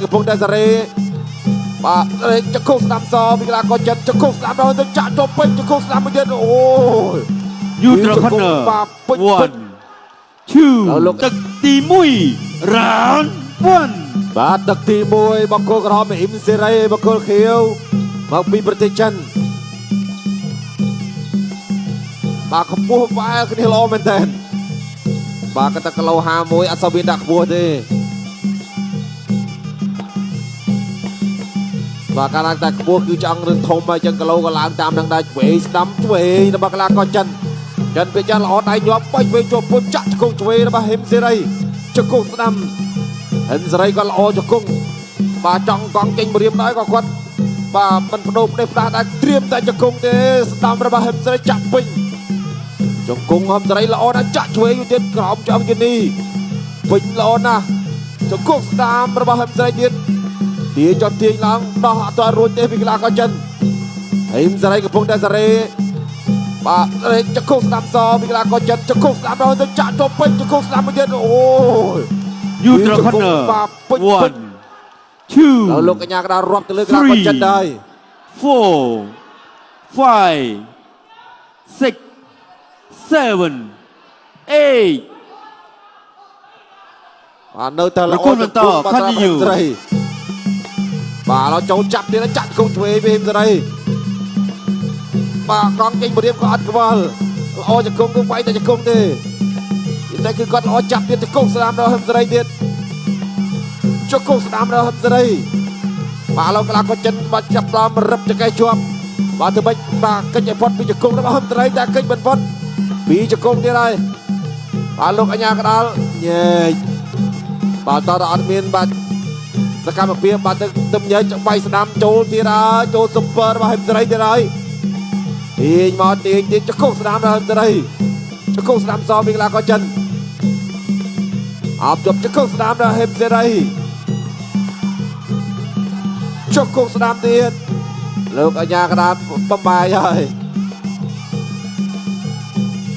កំពុងតែសេរីបាទចង្កូស្ដាំសវិកលាក៏ចិត្តចង្កូស្ដាំដល់ទៅចាក់ទៅពេញចង្កូស្ដាំមួយទៀតអូយ Neutral corner 1 2ទឹកទី1 round 1បាទទឹកទី1បង្គោលក្រហមអ៊ីមសេរីបង្គោលខៀវមកពីប្រទេសចិនបាទកម្ពស់បែរគ្នាល្អមែនតើបាទកតាគីឡូ51អត់សូវមានដាក់ខ្ពស់ទេបាទកាលឡើងតែខ្ពស់គឺឆ្អឹងរឿងធំហើយចឹងគីឡូក៏ឡើងតាមនឹងដែរឆ្វេងស្ដាំឆ្វេងរបស់កីឡាករចិនពេលចាស់ល្អដៃញាប់បាច់ឆ្វេងជាប់ពុតចាក់ជង្គង់ឆ្វេងរបស់ហ៊ីមសេរីជង្គង់ស្ដាំហ៊ីមសេរីក៏ល្អជង្គង់បាទចង់កង់ចេញម្រាមដែរក៏គាត់បាទមិនបដូរផ្ដេសផ្ដាស់ដែរត្រៀមតែជង្គង់ទេស្ដាំរបស់ហ៊ីមសេរីចាក់ពេញជង្គង់ហ៊ីមសេរីល្អណាស់ចាក់ឆ្វេងទៅទៀតក្រោមឆ្អឹងជនីពេញល្អណាស់ជង្គង់ស្ដាំរបស់ហ៊ីមសេរីទៀតទាញចត់ទាញឡើងដោះអត់ទាន់រួចទេពីកីឡាករចិនហ៊ីមសេរីកំពុងតែសេរីបាទចង្គង់ស្ដាំសពីកីឡាករចិនចង្គង់ស្ដាំដល់ទៅចាក់ទៅពេញចង្គង់ស្ដាំមួយទៀតអូយ Neutral corner 1 2ហើយលោកកញ្ញាកដាលរាប់ទៅលើកីឡាករចិនដែរ4 5 6 7 8បាទនៅតែល្អបន្តcontinueបាទเราចូលចាប់ទៀតចាក់ជង្គង់ឆ្វេងពីហ៊ីមសេរីបាទកង់ចេញម្រាមក៏អត់ខ្វល់ល្អជង្គង់ទៅវាយតែជង្គង់ទេតែគឺគាត់ល្អចាប់ទៀតជង្គង់ស្ដាំដល់ហ៊ីមសេរីទៀតជង្គង់ស្ដាំដល់ហ៊ីមសេរីបាទលោកកីឡាករចិនបាទចាប់ដល់រឹបចកេះជាប់បាទទៅបិចបាទកិច្ចឲ្យផុតពីជង្គង់របស់ហ៊ីមសេរីតែកិច្ចមិនផុតពីជង្គង់ទៀតហើយបាទលោកអញ្ញាកដាលញែកបាទតើអត់មានបាទសកម្មភាពបាទទៅញែកបៃស្ដាំចូលទៀតហើយចូលស៊ុបពើរបស់ហ៊ីមសេរីទៀតហើយទាញមកទាញជង្គង់ស្ដាំដល់ហ៊ីមសេរីជង្គង់ស្ដាំសពីកីឡាករចិនអបជប់ជង្គង់ស្ដាំដល់ហ៊ីមសេរីជង្គង់ស្ដាំទៀតលោកអញ្ញាកដាលបំបាយហើយ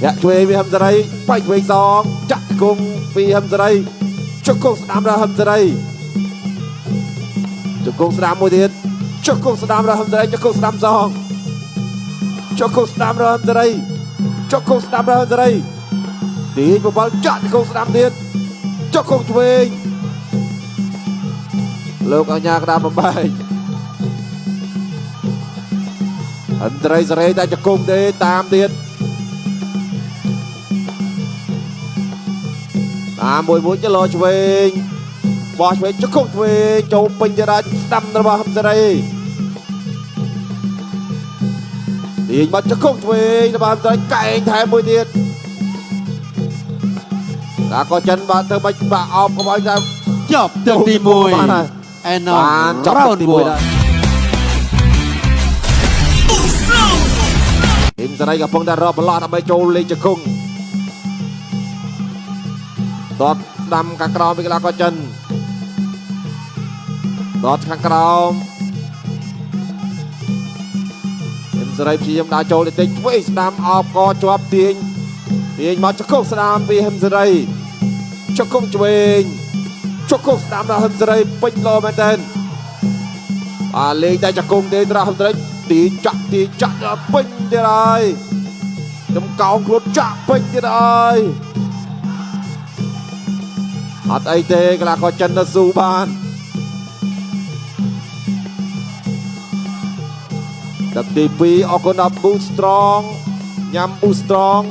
យ៉ាក់ឆ្វេងពីហ៊ីមសេរីបែកឆ្វេងសងចាក់ជង្គង់ពីហ៊ីមសេរីជង្គង់ស្ដាំដល់ហ៊ីមសេរីជង្គង់ស្ដាំមួយទៀតជង្គង់ស្ដាំដល់ហ៊ីមសេរីជង្គង់ស្ដាំសងជង្គង់ស្ដាំដល់ហ៊ីមសេរីជង្គង់ស្ដាំដល់ហ៊ីមសេរីទាញបបល់ចាក់ជង្គង់ស្ដាំទៀតជង្គង់ឆ្វេងលោកអញ្ញាកដាលបំបែកហ៊ីមសេរីសេរីតែជង្គង់ទេតាមទៀតតាមមួយចលោឆ្វេងបោះឆ្វេងជង្គង់ឆ្វេងចូលពេញចរាចស្ដាំរបស់ហ៊ីមសេរីទាញមកជង្គង់ឆ្វេងរបស់ហ៊ីមសេរីកែងថែមមួយទៀតតាក៏ចិនបាទធ្វើបាច់បាក់អោបកុំឲ្យតែចប់ទឹកទី1 and now ចប់ទឹកទី1ដែរហ៊ីមសេរីកំពុងតែរកបន្លោះដើម្បីចូលលេងជង្គង់តតស្ដាំខាងក្រោមពីកីឡាករចិនដតខាងក្រោមហ៊ីមសេរីព្យាយាមដើរចូលតិចឆ្វេងស្ដាំអបកជាប់ទាញមកជង្គង់ស្ដាំពីហ៊ីមសេរីជង្គង់ឆ្វេងជង្គង់ស្ដាំដល់ហ៊ីមសេរីពេញលោមែនតើបាទលេងតែជង្គង់ទេត្រង់ហ៊ីមសេរីទាញចាក់ពេញទៀតហើយខ្ញុំកោងខ្លួនចាក់ពេញទៀតហើយអត់អីទេកីឡាករចិនទៅស៊ូបានទឹកទី2អរគុណដល់ Boost Strong ញ៉ាំ Boost Strong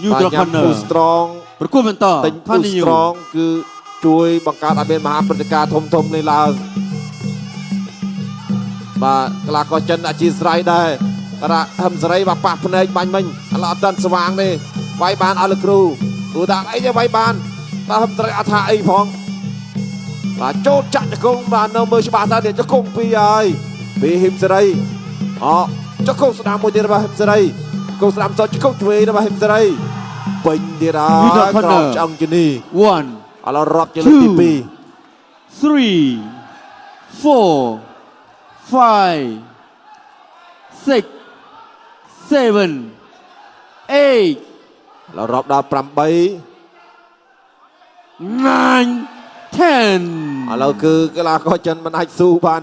Neutral corner Boost Strong ប្រគល់បន្ត Boost Strong គឺជួយបង្កើតឲ្យមានមហាព្រឹត្តិការណ៍ធំនេះឡើងបាទកីឡាករចិនអធិស្ឋានដែររ៉ាហ៊ីមសេរីបាទប៉ះភ្នែកបាញ់មិញឥឡូវអត់ទាន់ស្វាងទេវាយបានអស់លោកគ្រូថាអីទេវាយបានបាទហ៊ីមសេរីអត់ថាអីផងបាទចូលចាក់ជង្គង់បាទនៅមើលច្បាស់ថាជង្គង់ពីរហើយពីហ៊ីមសេរីជង្គង់ស្ដាំមួយទៀតរបស់ហ៊ីមសេរីជង្គង់ស្ដាំសជង្គង់ឆ្វេងរបស់ហ៊ីមសេរីពេញទៀតហើយក្រោមឆ្អឹងជនី1 ឥឡូវរត់ជាលើកទី2 3 4 5 6 7 8ឥឡូវរាប់ដល់8 9 10 ឥឡូវគឺកីឡាករចិនមិនអាចស៊ូបាន